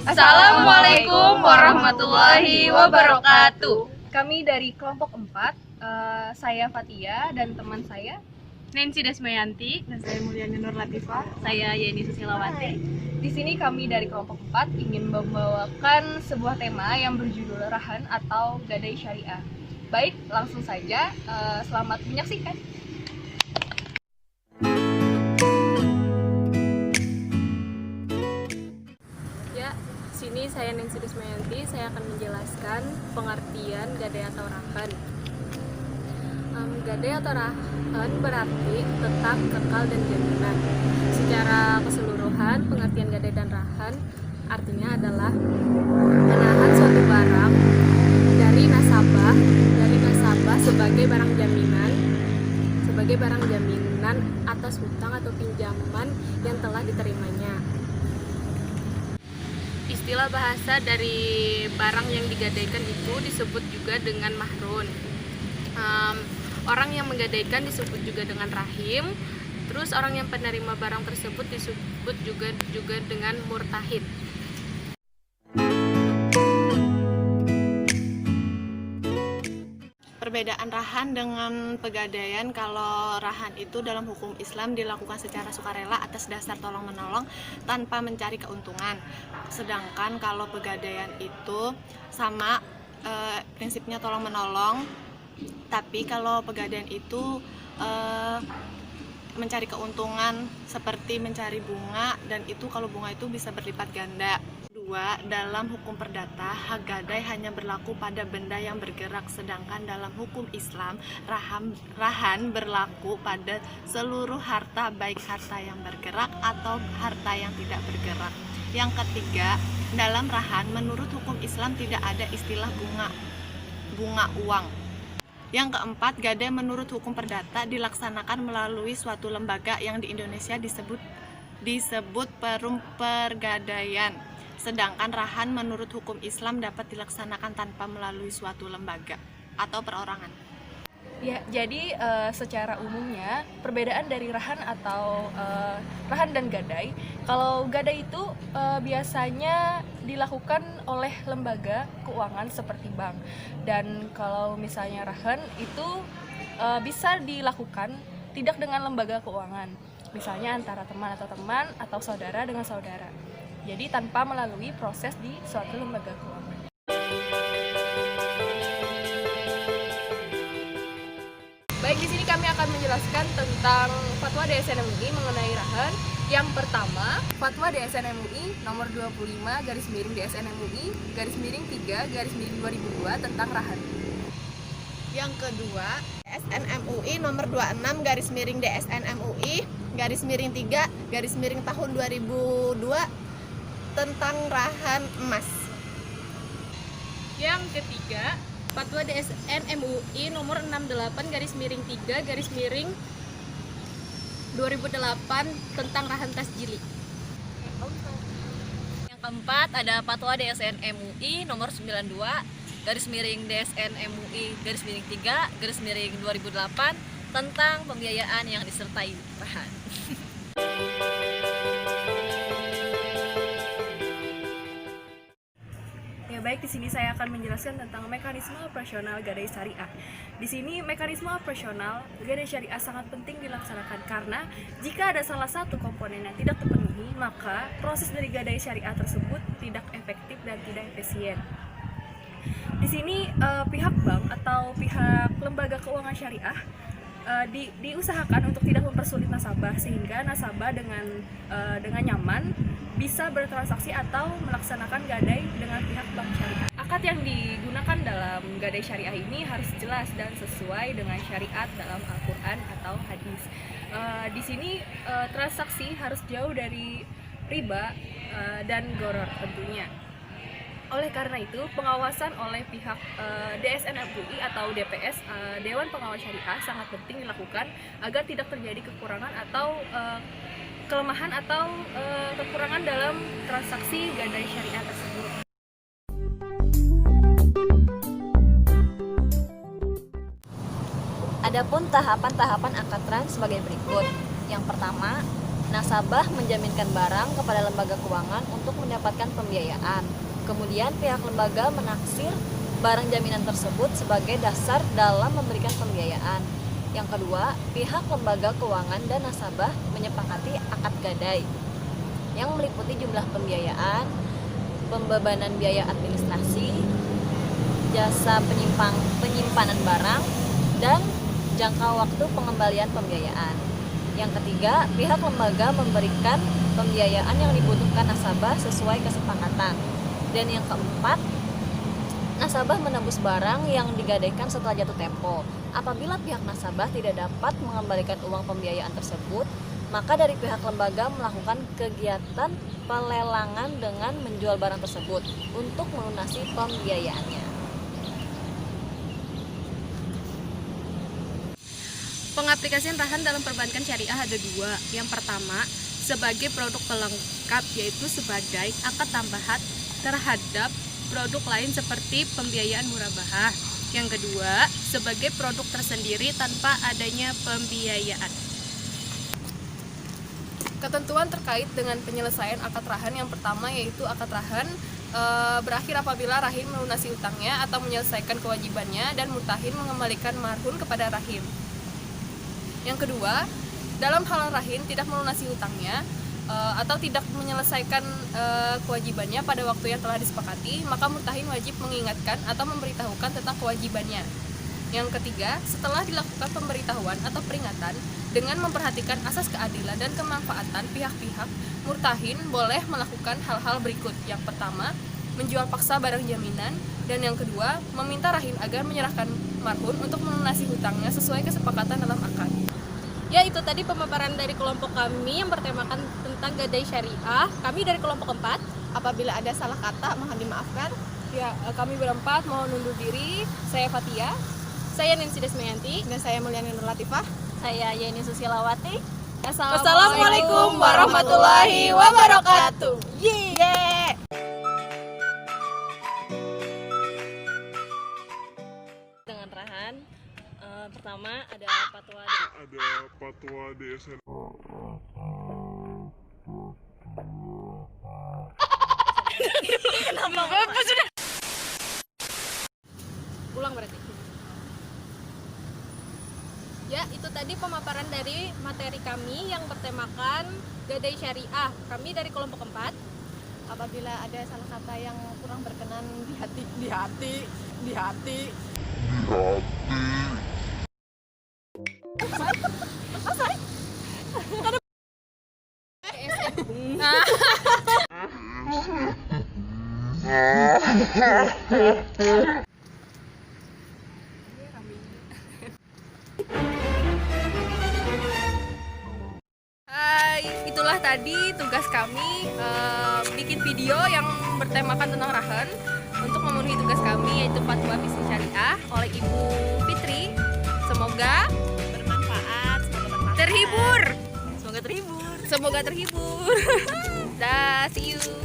Assalamualaikum warahmatullahi wabarakatuh. Kami dari kelompok 4, saya Fatia dan teman saya Nancy Desmayanti dan saya Mulyani Nur Latifah. Saya Yeni Susilawati. Di sini kami dari kelompok 4 ingin membawakan sebuah tema yang berjudul Rahan atau Gadai Syariah. Baik, langsung saja, selamat menyaksikan. Sini saya Nancy Desmayanti, saya akan menjelaskan pengertian gadai atau rahan. Gadai atau rahan berarti tetap, kekal, dan jaminan. Secara keseluruhan, pengertian gadai dan rahan artinya adalah menahan suatu barang dari nasabah sebagai barang jaminan atas hutang atau pinjaman yang telah diterimanya. Istilah bahasa dari barang yang digadaikan itu disebut juga dengan mahrun. Orang yang menggadaikan disebut juga dengan rahim. Terus orang yang penerima barang tersebut disebut juga dengan murtahid. Perbedaan rahan dengan pegadaian, kalau rahan itu dalam hukum Islam dilakukan secara sukarela atas dasar tolong-menolong tanpa mencari keuntungan. Sedangkan kalau pegadaian itu sama prinsipnya tolong-menolong, tapi kalau pegadaian itu mencari keuntungan seperti mencari bunga, dan itu kalau bunga itu bisa berlipat ganda. Dalam hukum perdata, hak gadai hanya berlaku pada benda yang bergerak, sedangkan dalam hukum Islam, rahan berlaku pada seluruh harta, baik harta yang bergerak atau harta yang tidak bergerak. Yang ketiga, dalam rahan, menurut hukum Islam tidak ada istilah bunga uang. Yang keempat, gadai menurut hukum perdata dilaksanakan melalui suatu lembaga yang di Indonesia disebut perum pergadaian. Sedangkan rahan menurut hukum Islam dapat dilaksanakan tanpa melalui suatu lembaga atau perorangan. Ya, jadi secara umumnya perbedaan dari rahan atau rahan dan gadai. Kalau gadai itu biasanya dilakukan oleh lembaga keuangan seperti bank. Dan kalau misalnya rahan itu bisa dilakukan tidak dengan lembaga keuangan. Misalnya antara teman atau saudara dengan saudara. Jadi tanpa melalui proses di suatu lembaga keuangan. Baik, di sini kami akan menjelaskan tentang fatwa DSN MUI mengenai rahan. Yang pertama, fatwa DSN MUI nomor 25/DSN MUI /3/2002 tentang rahan. Yang kedua, DSN MUI nomor 26/DSN MUI /3/tahun 2002 tentang rahan emas. Yang ketiga, fatwa DSN MUI nomor 68/2008 tentang rahan tasjili. Yang keempat, ada fatwa DSN MUI nomor 92/DSN MUI /3/2008 tentang pembiayaan yang disertai rahan. Baik, di sini saya akan menjelaskan tentang mekanisme operasional gadai syariah. Di sini mekanisme operasional gadai syariah sangat penting dilaksanakan karena jika ada salah satu komponen yang tidak terpenuhi, maka proses dari gadai syariah tersebut tidak efektif dan tidak efisien. Di sini pihak bank atau pihak lembaga keuangan syariah diusahakan untuk tidak mempersulit nasabah sehingga nasabah dengan nyaman bisa bertransaksi atau melaksanakan gadai dengan pihak bank syariah. Akad yang digunakan dalam gadai syariah ini harus jelas dan sesuai dengan syariat dalam Al-Quran atau hadis. Di sini transaksi harus jauh dari riba dan gharar tentunya. Oleh karena itu, pengawasan oleh pihak DSN MUI atau DPS, Dewan Pengawas Syariah, sangat penting dilakukan agar tidak terjadi kekurangan atau kelemahan atau kekurangan dalam transaksi gadai syariah tersebut. Adapun tahapan-tahapan akad trans sebagai berikut. Yang pertama, Nasabah menjaminkan barang kepada lembaga keuangan untuk mendapatkan pembiayaan. Kemudian pihak lembaga menaksir barang jaminan tersebut sebagai dasar dalam memberikan pembiayaan. Yang kedua, pihak lembaga keuangan dan nasabah menyepakati akad gadai yang meliputi jumlah pembiayaan, pembebanan biaya administrasi, jasa penyimpanan barang, dan jangka waktu pengembalian pembiayaan. Yang ketiga, pihak lembaga memberikan pembiayaan yang dibutuhkan nasabah sesuai kesepakatan. Dan yang keempat, nasabah menebus barang yang digadaikan setelah jatuh tempo. Apabila pihak nasabah tidak dapat mengembalikan uang pembiayaan tersebut, maka dari pihak lembaga melakukan kegiatan pelelangan dengan menjual barang tersebut untuk melunasi pembiayaannya. Pengaplikasian rahan dalam perbankan syariah ada dua. Yang pertama, sebagai produk pelengkap, yaitu sebagai akad tambahan terhadap produk lain seperti pembiayaan murabahah. Yang kedua, sebagai produk tersendiri tanpa adanya pembiayaan. Ketentuan terkait dengan penyelesaian akad rahan yang pertama yaitu akad rahan berakhir apabila rahim melunasi utangnya atau menyelesaikan kewajibannya dan murtahin mengembalikan marhun kepada rahim. Yang kedua, dalam hal rahim tidak melunasi utangnya atau tidak menyelesaikan kewajibannya pada waktu yang telah disepakati, maka murtahin wajib mengingatkan atau memberitahukan tentang kewajibannya. Yang ketiga, setelah dilakukan pemberitahuan atau peringatan dengan memperhatikan asas keadilan dan kemanfaatan pihak-pihak, murtahin boleh melakukan hal-hal berikut. Yang pertama, menjual paksa barang jaminan, dan yang kedua, meminta rahim agar menyerahkan marhun untuk melunasi hutangnya sesuai kesepakatan dalam akad. Ya, itu tadi pemaparan dari kelompok kami yang bertemakan tentang gadai syariah. Kami dari kelompok 4. Apabila ada salah kata, mohon dimaafkan. Ya, kami berempat mohon undur diri. Saya Fatia, Saya Nancy Desmayanti. Dan saya Mulyani Nur Latifah. Saya Yeni Susilawati. Wassalamualaikum warahmatullahi wabarakatuh. Yeay! Dengan rahan, pertama ada fatwa DSN. Ulang berarti. Ya, itu tadi pemaparan dari materi kami yang bertemakan gadai syariah. Kami dari kelompok 4. Apabila ada salah kata yang kurang berkenan di hati. Hai, itulah tadi tugas kami bikin video yang bertemakan tentang rahan untuk memenuhi tugas kami yaitu fatwa bisnis syariah oleh Ibu Fitri. Semoga bermanfaat, terhibur. Semoga terhibur. Semoga terhibur. Dah, see you.